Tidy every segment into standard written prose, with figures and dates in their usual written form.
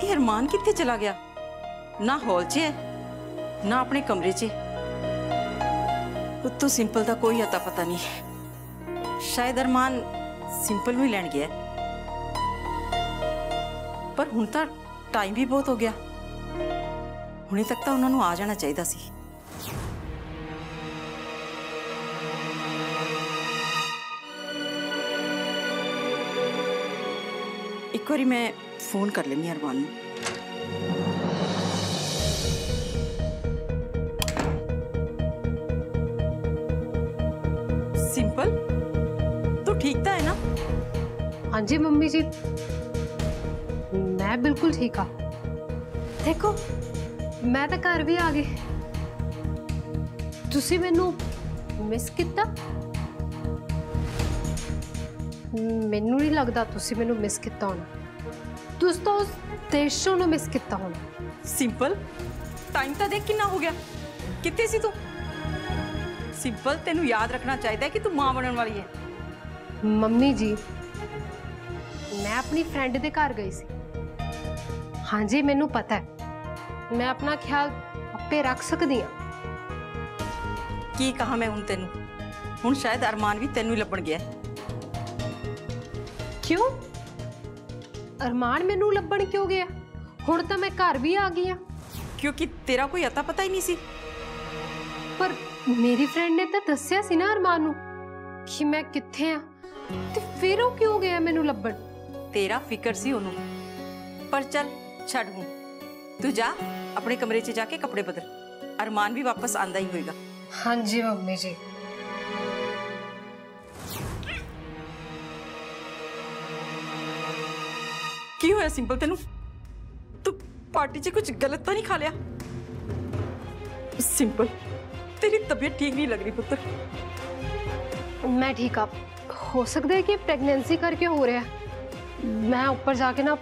ये अरमान कितने चला गया? ना हॉल च है ना अपने कमरे च। उत्तों सिंपल का कोई अता पता नहीं। शायद अरमान सिंपल भी लैन गया, पर हुण तां टाइम भी बहुत हो गया। हुणे तक तो उन्होंने आ जाना चाहिए सी। एक बारी मैं फोन कर लेनी अरमान नूं। सिंपल, तू ठीक तो है ना? हाँ जी मम्मी जी, मैं बिल्कुल ठीक हाँ। देखो मैं तो घर भी आ गई। तुसी मैनू मिस किता? मैनू नहीं लगता तुसी मैनू मिस किता होना। तुस तो उस देशों ने मिस किता होना। सिंपल, टाइम तो देख कितना हो गया। कितने सी तू? सिंपल, तेनू याद रखना चाहिए कि तू मां बनने वाली है। मम्मी जी, मैं अपनी फ्रेंड के घर गई सी। हाँ जी मैनू पता है, मैं अपना ख्याल आपे रख सकती हाँ। की कहा मैं हुण तेनू? हुण शायद अरमान भी तेनू ही लभण गया। क्यों? अरमान मैनू लभण क्यों गया? हुण तो मैं घर भी आ गई हाँ। क्योंकि तेरा कोई अता पता ही नहीं सी। पर मेरी फ्रेंड ने तो दस्या सी ना अरमान नू कि मैं कित्थे हाँ, ते फिर वो क्यों गया मैनू लभण? तेरा फिकर सी ओनू। पर चल छड़ हूं, तू जा अपने कमरे च जाके कपड़े बदल। अरमान भी वापस आंदा ही होएगा। हाँ जी मम्मी जी। की होया सिंपल तेनू? तू पार्टी च कुछ गलत तो नहीं खा लिया? सिंपल, तेरी तबीयत ठीक नहीं लग रही पुत्र। मैं ठीक हाँ। हो सकता है कि प्रेगनेंसी करके हो रहा है। मैं ऊपर जाके ना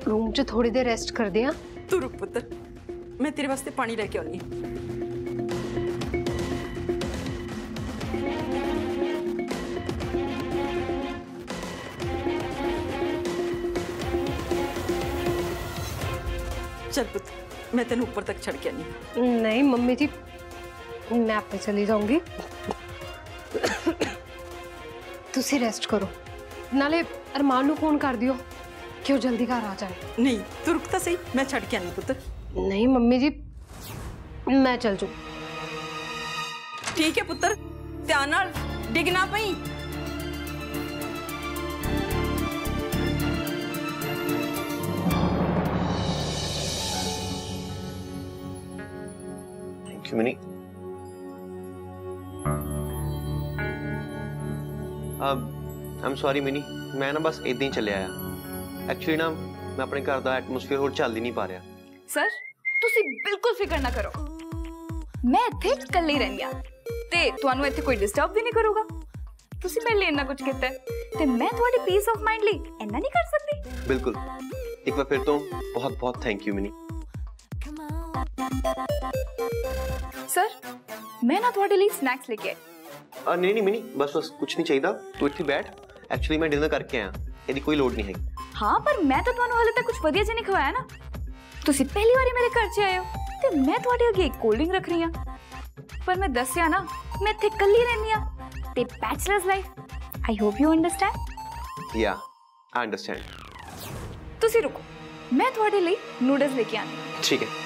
रूम च थोड़ी देर रेस्ट कर दिया। तू रुक पुत्र, मैं तेरे वास्ते पानी लेके आनी। चल पुत्र, मैं तेन ऊपर तक छड़ के आनी। नहीं मम्मी जी, मैं आप पे चली जाऊंगी। तुसी रेस्ट करो, नाले अरमान नू फोन कर दियो कि वो जल्दी घर आ जाए। नहीं, तू रुकता सही, मैं छड़ के आनी पुत्र। नहीं मम्मी जी, मैं चल जू। ठीक है पुत्र, ध्यान नाल डिग ना पई। Thank you mini. I am sorry mini, मैं ना बस इदां ही चले आया। एक्चुअली ना मैं अपने घर का एटमोसफेयर होर चल ही नहीं पा रहा। सर तुसी बिल्कुल फिक्र ना करो, मैं इत्थे कल ही रहनी आ ते तुहानू इत्थे कोई डिस्टर्ब भी नहीं करूगा। तुसी मेरे लिए इन्ना कुछ कीता है ते मैं तुहाडी पीस ऑफ माइंड ਲਈ इन्ना नहीं कर सकती। बिल्कुल, एक बार फिर तो बहुत बहुत थैंक यू मिनी। सर मैं ना तुहाडे लिए स्नैक्स लेके आई। नहीं नहीं मिनी, बस बस कुछ नहीं चाहिए, तू इत्थे बैठ। एक्चुअली मैं डिनर करके आया, ਇਹਦੀ कोई लोड़ नहीं है। हाँ पर मैं तो तुहानू हाले तक कुछ वधिया जिहा नहीं खवाया ना। तुसी पहली बारी मेरे घर च आए हो ते मैं तुहाडे अगे एक कोल्ड ड्रिंक रख रही हां। पर मैं दस्सिया ना, मैं इत्थे कल्ली रहनी आ ते bachelors life. I hope you understand. या आई अंडरस्टैंड। तुसी रुको, मैं तुहाडे लिए नूडल्स लेके आनी। ठीक है।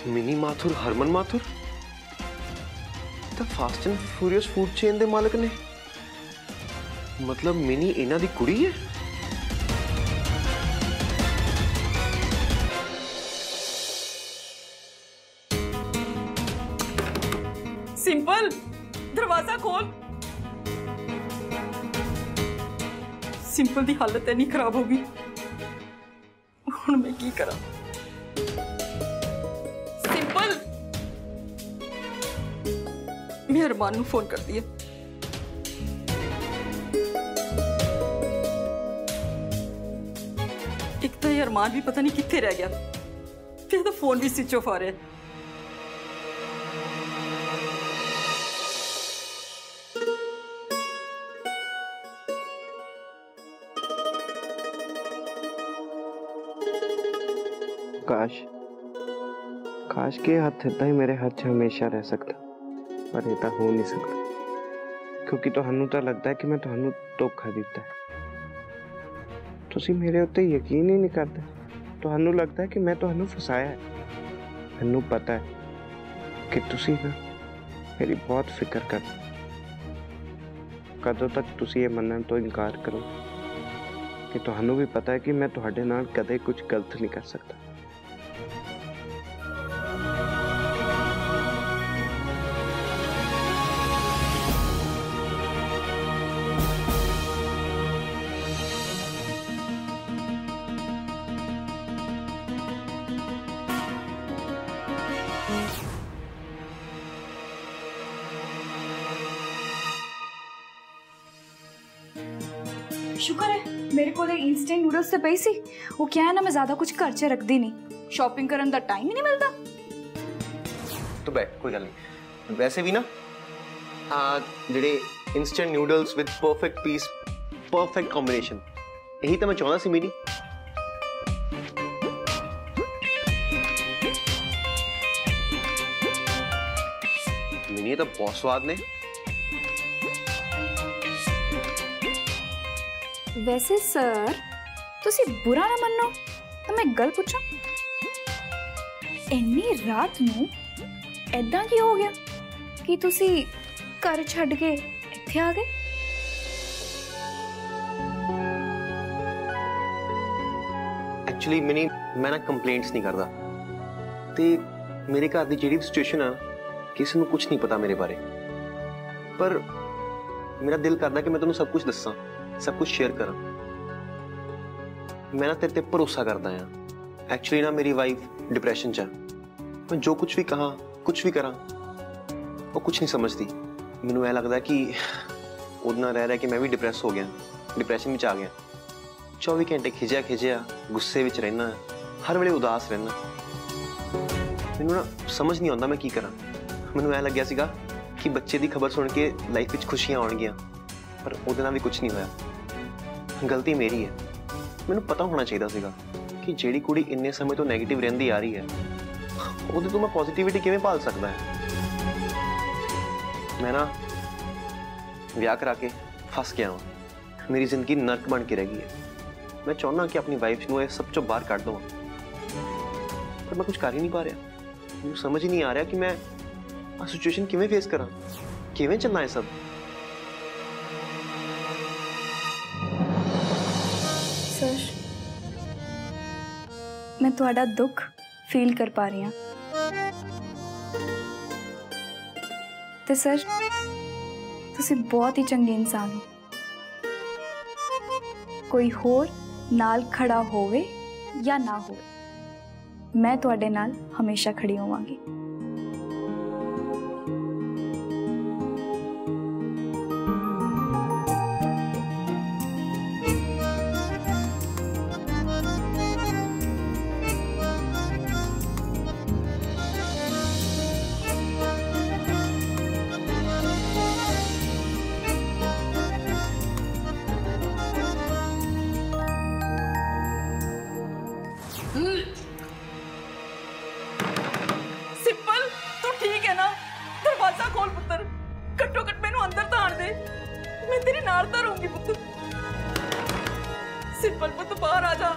मिनी माथुर हरमन माथुर तो fast and furious food chain दे मालिक ने, मतलब मिनी इन्हां दी कुड़ी है। सिंपल, दरवाजा खोल। ਸਿੰਪਲ ਦੀ ਹਾਲਤ ਇੰਨੀ ਖਰਾਬ ਹੋ ਗਈ, ਹੁਣ ਮੈਂ ਕੀ ਕਰਾਂ? ਸਿੰਪਲ, ਮੈਂ ਅਰਮਾਨ ਨੂੰ ਫੋਨ ਕਰਦੀ ਹਾਂ। ਇੱਕ ਤਾਂ ਇਹ ਅਰਮਾਨ ਵੀ ਪਤਾ ਨਹੀਂ ਕਿੱਥੇ ਰਹਿ ਗਿਆ, ਤੇ ਇਹਦਾ ਫੋਨ ਵੀ ਸਵਿਚ ਆਫ ਆ ਰਿਹਾ। काश के हाथ इदा ही मेरे हाथ हमेशा रह सकता, पर ये हो नहीं सकता, क्योंकि तुहानू तो लगता है कि मैं तुहानू धोखा दिता है। तुसी मेरे उत्ते यकीन ही नहीं करते, तुहानू लगता है कि मैं तुहानू फसाया है। मैनू पता है कि तुसी ना मेरी बहुत फिक्र कर, कदों तक तुसी ये मनन तो इनकार करो कि तुहानू भी पता है कि मैं तुहाडे नाल कदे कुछ गलत नहीं कर सकता। शुक्र है मेरे को इंस्टेंट नूडल्स से पई सी। वो क्या है ना, मैं ज्यादा कुछ घर च रखती नहीं, शॉपिंग करने का टाइम ही नहीं मिलता। तो बैठ, कोई गल नहीं। वैसे भी ना जेडे instant noodles with perfect piece, perfect combination, यही तो मैं चाहता सी मेरी। मिनी तो बहुत स्वाद ने। वैसे सर तुसी बुरा ना मनो तो मैं गल पूछा, इन्नी रात नू ऐदां की हो गया कि तुसी घर छड्ड के इत्थे आ गए? एक्चुअली मिनी मैं ना कंप्लेंट्स नहीं करता, ते मेरे घर की जिहड़ी सिचुएशन है किसी को कुछ नहीं पता मेरे बारे, पर मेरा दिल करदा कि मैं तुहानू सब कुछ दस्सां, सब कुछ शेयर करा। मैं ना तेरे ते भरोसा करदा हां। एक्चुअली ना मेरी वाइफ डिप्रेशन च है, मैं जो कुछ भी कहा, कुछ भी करा, वो कुछ नहीं समझती। मैनू ऐ लगदा कि उहदे नाल रह रह के मैं भी डिप्रेस हो गया, डिप्रेशन में आ गया। 24 घंटे खिजिया गुस्से विच रहना, हर वेले उदास रहना। मैनू ना समझ नहीं आउंदा मैं की करा। मैनू ऐ लग्या सीगा कि बच्चे की खबर सुन के लाइफ विच खुशियां आउणगियां, पर उहदे नाल भी कुछ नहीं होया। गलती मेरी है। मैनू पता होना चाहिए सीगा कि जिहड़ी कुड़ी इन्ने समय तो नैगेटिव रहिंदी आ रही है, उहदे तो मैं पॉजिटिविटी किवें पाल सकदा है। मैं ना विआह करा के फस गया हूं, मेरी जिंदगी नरक बन के रह गई है। मैं चाहना कि अपनी वाइफ नूं सब चों बाहर कढ दवां, पर मैं कुछ कर ही नहीं पा रहा। मुझे समझ ही नहीं आ रहा कि मैं आ सिचुएशन किवें फेस करा, किवें चलना है सब। सर मैं तुहाडा दुख फील कर पा रही हूं, ते सर तुसी बहुत ही चंगे इंसान हो। कोई होर नाल खड़ा होवे या ना होवे, मैं तुहाडे नाल हमेशा खड़ी होवांगी। सिंपल, तू ठीक है ना? दरवाजा खोल पुत्र, घट्टो घट मैनू अंदर तो आण दे, मैं तेरे नाल तो रहूंगी पुत्र। सिंपल पुत्र बाहर आ जा।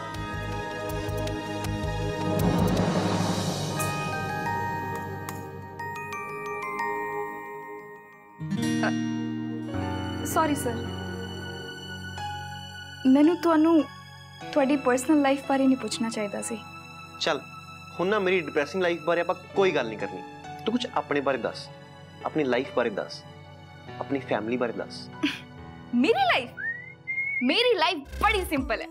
सॉरी सर, मैनू तुहानू तुहाडी पर्सनल लाइफ बारे नहीं पूछना चाहिए सी। चल हुण ना मेरी डिप्रेसिंग लाइफ बारे आपां कोई गल नहीं करनी। तू कुछ अपने बारे दस, अपनी लाइफ बारे दस, अपनी फैमिली बारे दस। मेरी लाइफ? मेरी लाइफ बड़ी सिंपल है।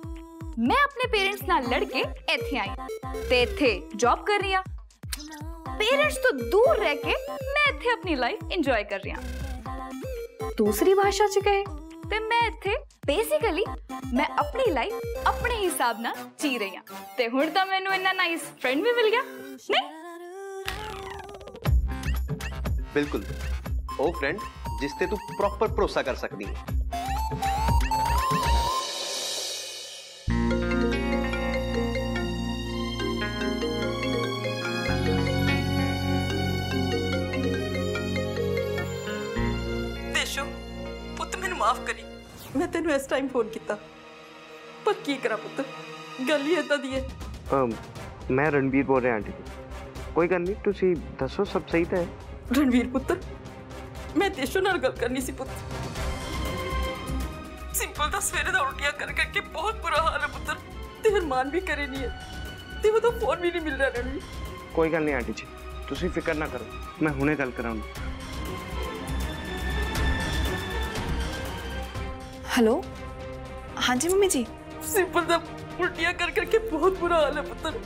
मैं अपने पेरेंट्स नाल लड़के इत्थे आई ते इत्थे जॉब कर रही हां। पेरेंट्स तो दूर रह के मैं इत्थे अपनी लाइफ एंजॉय कर रही हां। दूसरी भाषा च कहे ते मैं इत्थे बेसिकली मैं अपनी लाइफ अपने हिसाब नाल जी रही हां ते हुण तां मैनू इन्ना नाइस फ्रेंड भी मिल गया। नहीं बिल्कुल ओ फ्रेंड जिस ते तू प्रॉपर भरोसा कर सकदी है। देशो पुੱਤ ਮੈਨੂੰ ਮਾਫ ਕਰੀ। ਮੈਂ ਤੈਨੂੰ ਇਸ ਟਾਈਮ ਫੋਨ ਕੀਤਾ ਪਰ ਕੀ ਕਰਾਂ ਪੁੱਤ, ਗੱਲ ਹੀ ਏਦਾਂ ਦੀ ਹੈ। मैं रणबीर बोल रहा आंटी जी। कोई गल नहीं, तुसी दसो सब सही तो है। ਰਣਵੀਰ ਪੁੱਤ ਮੈਂ ਦੇਸ਼ੋ ਨਾਲ ਗੱਲ ਕਰਨੀ ਸੀ ਪੁੱਤ। ਸਿੰਪਲ ਦਾ ਸਵੇਰੇ ਦਾ ਉਲਟੀਆਂ ਕਰ ਕਰਕੇ ਬਹੁਤ ਬੁਰਾ ਹਾਲ ਹੈ ਪੁੱਤਰ ਤੇ ਹਰਮਾਨ ਵੀ ਕਰੇ ਨਹੀਂ ਹੈ ਤੇ ਉਹਦਾ ਫੋਨ ਵੀ ਨਹੀਂ ਮਿਲ ਰਿਹਾ ਰਣਵੀਰ। कोई गल नहीं आंटी जी, तुसी फिक्र ना करो, मैं हुणे गल कराऊंगा। हेलो हाँ जी मम्मी जी। ਸਿੰਪਲ ਦਾ ਉਲਟੀਆਂ ਕਰ ਕਰਕੇ ਬਹੁਤ ਬੁਰਾ ਹਾਲ ਹੈ ਪੁੱਤਰ।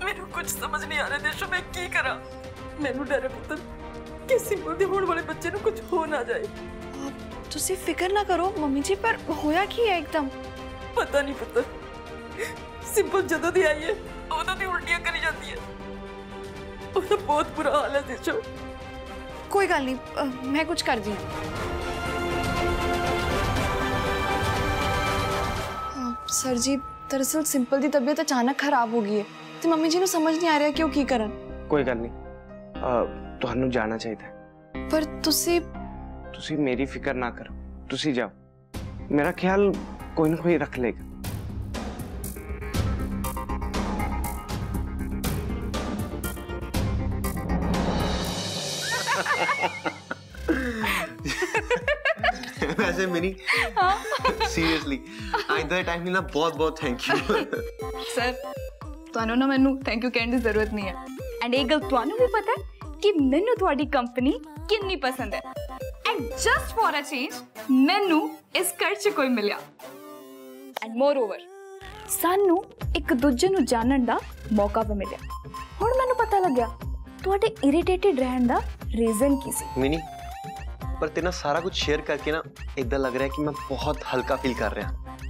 ਮੈਨੂੰ ਕੁਝ ਸਮਝ ਨਹੀਂ ਆ ਰਿਹਾ ਦੇਸ਼ੋ ਮੈਂ ਕੀ ਕਰਾਂ। ਮੈਨੂੰ ਡਰ ਹੈ ਪੁੱਤਰ ਕਿ ਸਿੰਪਲ ਦੇ ਹੋਣ ਵਾਲੇ ਬੱਚੇ ਨੂੰ ਕੁਝ ਹੋ ਨਾ ਜਾਏ। तुसी फिक्र ना करो मम्मी जी, पर होया की है एकदम ਪਤਾ ਨਹੀਂ ਪੁੱਤਰ। ਸਿੰਪਲ ਜਦੋਂ ਦੀ ਆਈ ਹੈ ਉਦੋਂ ਦੀ ਉਲਟੀਆਂ ਕਰੀ ਜਾਂਦੀ ਹੈ। ਉਹਦਾ ਬਹੁਤ ਬੁਰਾ ਹਾਲ ਹੈ ਦੇਸ਼ੋ। कोई गल नहीं, मैं कुछ कर दी हूँ। सर जी दरअसल सिंपल दी तबीयत अचानक खराब हो गई है तो मम्मी जी ਨੂੰ समझ नहीं आ रहा कि वो की करन। कोई गल नहीं, तुहानू जाना चाहिए पर तुसी मेरी फिक्र ना करो, तुसी जाओ, मेरा ख्याल कोई ना कोई रख लेगा। वैसे मिनी सीरियसली आज ਦਾ ਟਾਈਮ ਲਈ ਨਾ ਬਹੁਤ ਬਹੁਤ ਥੈਂਕ ਯੂ। सर ਤੁਹਾਨੂੰ ਨਾ ਮੈਨੂੰ ਥੈਂਕ ਯੂ ਕਹਿਣ ਦੀ ਜ਼ਰੂਰਤ ਨਹੀਂ ਹੈ। ਐਂਡ ਇਹ ਗੱਲ ਤੁਹਾਨੂੰ ਵੀ ਪਤਾ ਹੈ ਕਿ ਮੈਨੂੰ ਤੁਹਾਡੀ ਕੰਪਨੀ ਕਿੰਨੀ ਪਸੰਦ ਹੈ। And just for a change ਮੈਨੂੰ ਇਸ ਘਰ 'ਚ ਕੋਈ ਮਿਲਿਆ। ਐਂਡ ਮੋਰ ਓਵਰ ਸਾਨੂੰ ਇੱਕ ਦੂਜੇ ਨੂੰ ਜਾਣਨ ਦਾ ਮੌਕਾ ਵੀ ਮਿਲਿਆ। ਹੁਣ ਮੈਨੂੰ ਪਤਾ ਲੱਗਿਆ ਤੁਹਾਡੇ ਇਰੀਟੇਟਿਡ ਰਹਿਣ ਦਾ ਰੀਜ਼ਨ ਕੀ ਸੀ। मिनी पर तेरे ना सारा कुछ शेयर करके ना इदा लग रहा है कि मैं बहुत हल्का फील कर रहा।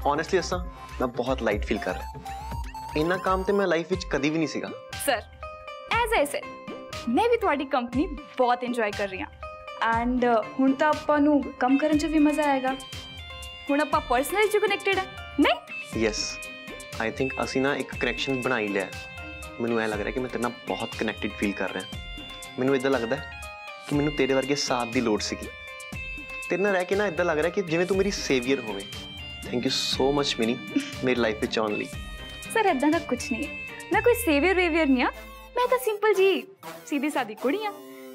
ऑनेस्टली दसा मैं बहुत लाइट फील कर रहा। इन्ना काम ते मैं लाइफ विच कदी भी नहीं सीगा। सर एज आई सेड मैं भी ਤੁਹਾਡੀ ਕੰਪਨੀ ਬਹੁਤ ਇੰਜੋਏ ਕਰ ਰਹੀ ਹਾਂ। ਐਂਡ ਹੁਣ ਤਾਂ ਆਪਾਂ ਨੂੰ ਕੰਮ ਕਰਨ 'ਚ ਵੀ ਮਜ਼ਾ ਆਏਗਾ। ਹੁਣ ਆਪਾਂ ਪਰਸਨਲੀ 'ਚ ਕਨੈਕਟਡ ਹੈ ਨਹੀਂ। यस आई थिंक ਅਸੀਂ ਨਾ ਇੱਕ ਕਨੈਕਸ਼ਨ ਬਣਾ ਹੀ ਲਿਆ। ਮੈਨੂੰ ਐ ਲੱਗ ਰਿਹਾ ਕਿ ਮੈਂ ਤੇਰੇ ਨਾਲ ਬਹੁਤ ਕਨੈਕਟਡ ਫੀਲ ਕਰ ਰਿਹਾ। ਮੈਨੂੰ ਇਦਾਂ ਲੱਗਦਾ ਕਿ ਮੈਨੂੰ ਤੇਰੇ ਵਰਗੇ ਸਾਥ ਦੀ ਲੋੜ ਸੀਗੀ। ਤੇਰੇ ਨਾਲ ਰਹਿ ਕੇ ਨਾ ਇਦਾਂ ਲੱਗ ਰਿਹਾ ਕਿ ਜਿਵੇਂ ਤੂੰ ਮੇਰੀ ਸੇਵੀਅਰ ਹੋਵੇਂ। Thank you so much Mini ਮੇਰੀ ਲਾਈਫ ਵਿੱਚ ਆਉਣ ਲਈ। ਸਰ ਇਦਾਂ ਦਾ ਕੁਝ ਨਹੀਂ ਹੈ। ਮੈਂ ਕੋਈ ਸੇਵੀਅਰ ਵੇਵੀਅਰ ਨਹੀਂ ਆ। ਮੈਂ ਤਾਂ ਸਿੰਪਲ ਜੀ सीधी सादी कुड़ी हाँ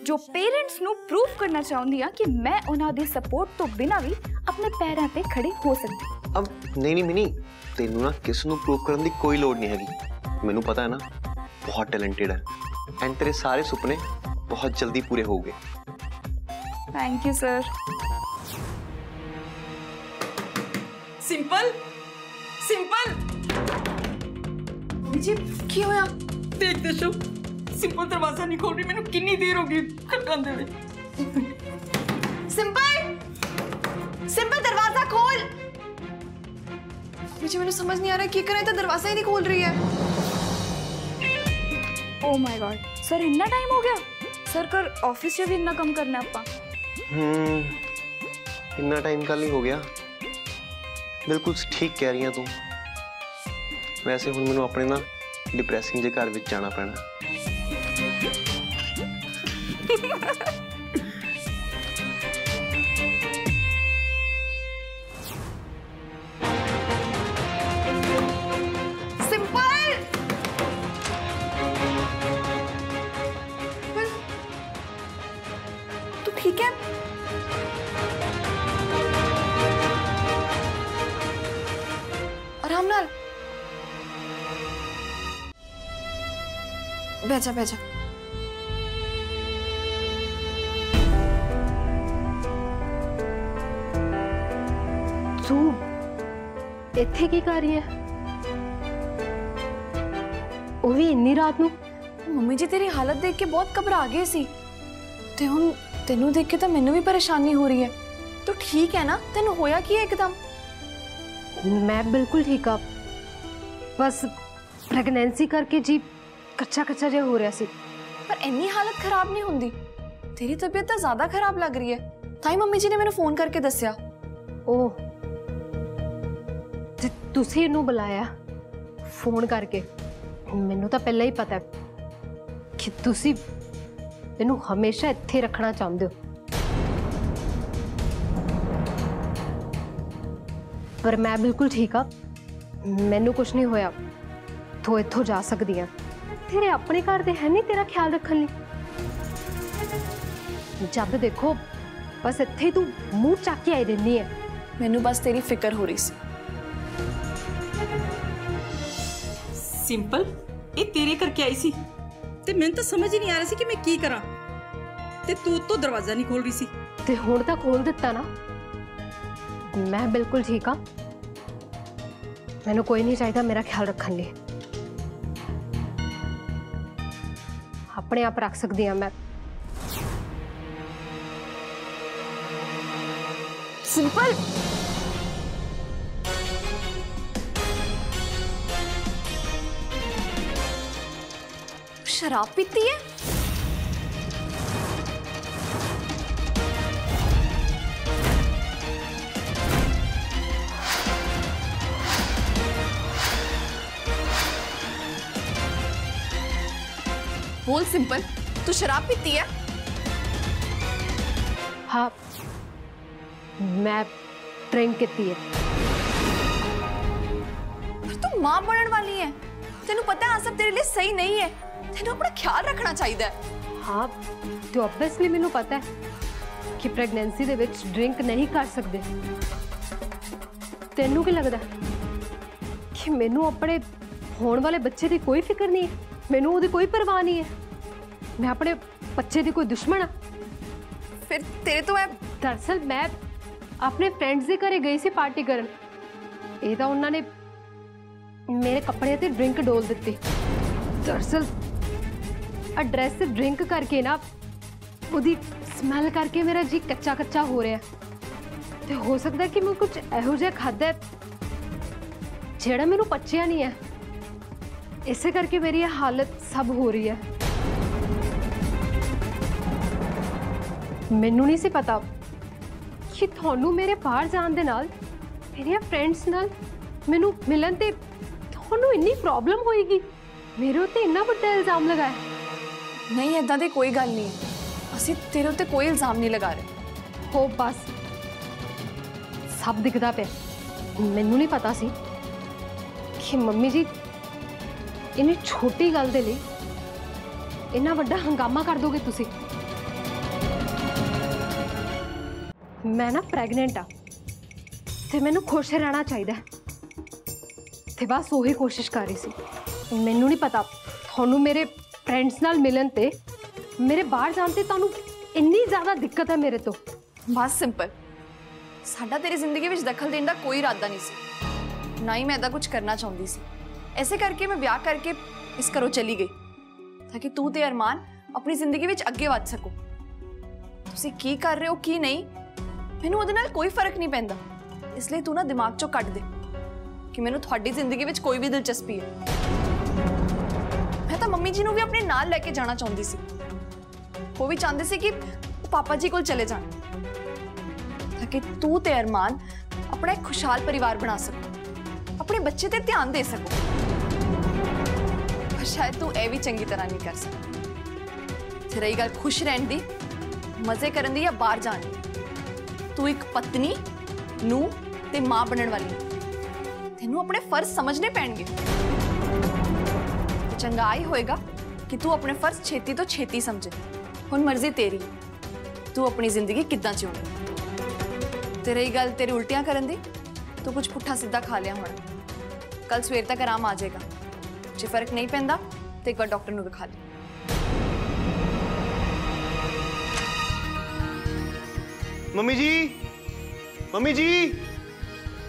जो पेरेंट्स नू प्रूव करना चाहती हाँ कि मैं उन्हां दी सपोर्ट तो बिना भी अपने पैरों पे खड़े हो सकती। अब नहीं मिनी तेनू ना किस नू प्रूव करने की कोई लोड़ नहीं हैगी। मैनू पता है ना बहुत टैलेंटेड है एंड तेरे सारे सुपने बहुत जल्दी पूरे हो गए। Thank you sir. Simple simple जी की होया? ਦੇਖ ਦੇਸ਼ੋ ਸਿੰਪਲ ਦਰਵਾਜ਼ਾ ਨਹੀਂ ਖੋਲ ਰਹੀ। ਮੈਨੂੰ ਕਿੰਨੀ ਦੇਰ ਹੋ ਗਈ ਖੜਕਾਉਂਦੇ ਹੋਏ। सिंपल दरवाजा खोल। मुझे समझ नहीं आ रहा क्या करें, तो दरवाजा ही नहीं खोल रही है। ओ माय गॉड सर इतना टाइम हो गया। सर कर ऑफिस से भी इतना कम करना है आपा। इतना टाइम कल ही हो गया। बिल्कुल ठीक कह रही है तू। वैसे हुण मैनू अपने ना डिप्रैसिंग जे घर विच जाना पैना। तू ठीक है? आराम नाल बैठा बैठा। तू ਇੱਥੇ ਕੀ ਕਰ ਰਹੀ ਹੈ? ਉਹ ਵੀ ਇੰਨੀ ਰਾਤ ਨੂੰ? मम्मी जी तेरी हालत देख के बहुत घबरा गए सी ते हुण तेनू देख के तो मैनू भी परेशानी हो रही है। तो ठीक है ना, तेनू होया की है एकदम? मैं बिल्कुल ठीक हाँ, बस प्रेगनेंसी करके जी कच्चा कच्चा जो हो रहा सी। पर इन्नी हालत खराब नहीं हुंदी, तेरी तबीयत तो ज्यादा खराब लग रही है। ताई मम्मी जी ने मैनू फोन करके दस्या। ओह, जे तुसी इनू बुलाया फोन करके, मैनू तो पहले ही पता है कि तुसी इनू हमेशा इत्थे रखना चाहते हो, पर मैं बिल्कुल ठीक हाँ, मैनू कुछ नहीं होया, तो इत्थों जा सकती हैं। तेरे अपने घर दे है नहीं तेरा ख्याल रखने लई? जब देखो बस इत्थे ही तू मुंह चक के आई रहनी है। मैनू बस तेरी फिक्र हो रही सी। सिंपल ये तेरे करके आई सी ते मैंने तो समझ ही नहीं आ रहा सी कि मैं की करा, ते तू तो दरवाजा नहीं खोल रही सी। ते हुण तां खोल दिता ना। मैं बिल्कुल ठीक हाँ, मैनू कोई नहीं चाहिए मेरा ख्याल रखने लिए, अपने आप रख सकती हाँ मैं। सिंपल शराब पीती है? बोल सिंपल, तू शराब पीती है? हाँ, मैं ड्रिंक की है। पर तू मां बनने वाली है, तेनू पता है सब तेरे लिए सही नहीं है, तेनू अपना ख्याल रखना चाहिए। हाँ, तो ऑब्वियसली मैनू पता है कि प्रेगनेंसी दे विच ड्रिंक नहीं कर सकते। तेनू की लगता कि मैनू अपने होने वाले बच्चे की कोई फिक्र नहीं है? मैनू उसकी कोई परवाह नहीं है? मैं अपने बच्चे की कोई दुश्मन हाँ? फिर तेरे तो मैं दरअसल मैं अपने फ्रेंड्स के घरे गई सी पार्टी करन, ये तो उन्होंने मेरे कपड़े ते ड्रिंक डोल दी। दरअसल ड्रेस से ड्रिंक करके ना उसकी स्मैल करके मेरा जी कच्चा कच्चा हो रहा है, तो हो सकता है कि मैं कुछ एहो जिहा खादा जेड़ा मैनू पचिया नहीं है, इसे करके मेरी ये हालत सब हो रही है। मैनू नहीं सी पता कि थानू मेरे बाहर जान दे नाल, मेरे फ्रेंड्स नाल मैनू मिलन ते थानू इन्नी प्रॉब्लम होएगी, मेरे उत्ते इन्ना बड़ा इल्जाम लगाया। नहीं, ऐदा दी कोई गल नहीं, असीं तेरे उत्ते कोई इल्जाम नहीं लगा रहे। हो बस सब दिखदा पे, मैनू नहीं पता सी कि मम्मी जी इन्नी छोटी गल दे लई इन्ना बड़ा हंगामा कर दोगे तुसी। मैं ना प्रेगनेंट हाँ, ते मैनू खुश रहना चाहिए, ते बस वही कोशिश कर रही सी। मैनू नहीं पता थानू मेरे फ्रेंड्स नाल मिलन ते मेरे बाहर जान ते तानू इन्नी ज़्यादा दिक्कत है मेरे तो। बस सिंपल, साडा तेरी जिंदगी में दखल देने का कोई इरादा नहीं सी, ना ही मैं ऐदा कुछ करना चाहती सी। ऐसे करके मैं ब्याह करके इस घरों चली गई ताकि तू ते अरमान अपनी जिंदगी में अगे वध सको। तुसी की कर रहे हो की नहीं मैनू उहदे नाल कोई फर्क नहीं पैंदा, इसलिए तू ना दिमाग चों कट दे कि मैनू तुहाडी जिंदगी में कोई भी दिलचस्पी है। मैं तो मम्मी जी नू भी अपने नाल लेके जाना चाहती सी, वो भी चाहते सी कि पापा जी कोल चले जान ताकि तू ते अरमान अपना एक खुशहाल परिवार बना सको, अपने बच्चे ते ध्यान दे सको। पर शायद तू ए भी चंगी तरह नहीं कर सकती। रही गल खुश रहने दी, मजे करन दी या बाहर जाने दी, तू एक पत्नी नू ते मां बनने वाली, तेनू अपने फर्ज समझने पैणगे। चंगा ही होएगा कि तू अपने फर्ज छेती तो छेती समझे। हुण मर्जी तेरी, तू अपनी जिंदगी किद्दां जिउणी। ते रही गल तेरी उल्टियां करन दी, तू कुछ पुट्ठा सीधा खा लिया हुण, कल सवेर तक आराम आ जाएगा। जे फर्क नहीं पैंदा तो एक बार डॉक्टर नू दिखा ले। मम्मी जी, मम्मी जी,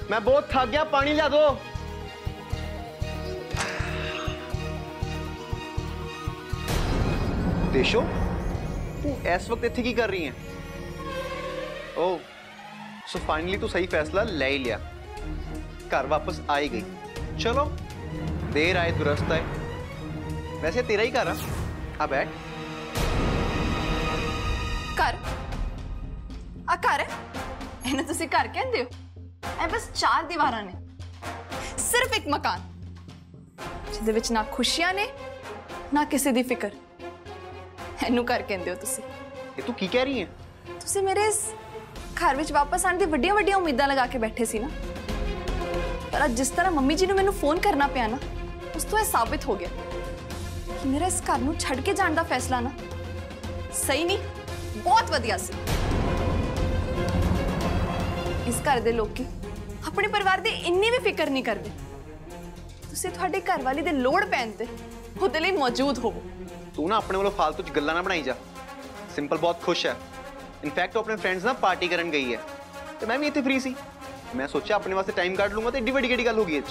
मैं बहुत थक गया, पानी ला दो। देशो, तू इस वक्त इत्थे की कर रही है? ओह, सो फाइनली तू सही फैसला ले ही लिया, घर वापस आ ही गई। चलो, देर आए दुरुस्त आए। वैसे तेरा ही घर आ बैठ। घर आ घर है ਇਹਨੂੰ ਤੁਸੀਂ ਘਰ ਕਹਿੰਦੇ ਹੋ? ਇਹ ਬਸ 4 ਦੀਵਾਰਾਂ ਨੇ, ਸਿਰਫ ਇੱਕ ਮਕਾਨ ਜਿਹਦੇ ਵਿੱਚ ਨਾ ਖੁਸ਼ੀਆਂ ਨੇ ਨਾ ਕਿਸੇ ਦੀ ਫਿਕਰ। ਇਹਨੂੰ ਘਰ ਕਹਿੰਦੇ ਹੋ ਤੁਸੀਂ? ये तू की कह रही है? ਤੁਸੀਂ ਮੇਰੇ ਇਸ ਘਰ ਵਿੱਚ ਵਾਪਸ ਆਉਣ ਦੀ ਵੱਡੀਆਂ ਵੱਡੀਆਂ ਉਮੀਦਾਂ ਲਗਾ ਕੇ ਬੈਠੇ ਸੀ ਨਾ, ਪਰ ਅੱਜ ਜਿਸ ਤਰ੍ਹਾਂ ਮੰਮੀ ਜੀ ਨੂੰ ਮੈਨੂੰ ਫੋਨ ਕਰਨਾ ਪਿਆ ਨਾ, ਉਸ ਤੋਂ ਇਹ ਸਾਬਿਤ ਹੋ ਗਿਆ ਕਿ ਮੇਰਾ ਇਸ ਘਰ ਨੂੰ ਛੱਡ ਕੇ ਜਾਣ ਦਾ ਫੈਸਲਾ ਨਾ ਸਹੀ ਨਹੀਂ, ਬਹੁਤ ਵਧੀਆ ਸੀ। ਇਸ ਘਰ ਦੇ ਲੋਕੀ ਆਪਣੇ ਪਰਿਵਾਰ ਦੀ ਇੰਨੀ ਵੀ ਫਿਕਰ ਨਹੀਂ ਕਰਦੇ। ਤੁਸੀਂ ਤੁਹਾਡੇ ਘਰ ਵਾਲੀ ਦੇ ਲੋੜ ਪੈਣ ਤੇ ਉਹਦੇ ਲਈ ਮੌਜੂਦ ਹੋਵੋ। तू ना अपने वालों फालतू च गल्लां ना बनाई जा। सिंपल बहुत खुश है, इनफैक्ट वो अपने फ्रेंड्स ना पार्टी करन गई है, तो मैं भी इतने फ्री सी। मैं सोचा अपने वास्ते टाइम काट लूंगा, तो एड्डी बड़ी केड़ी गल होगी।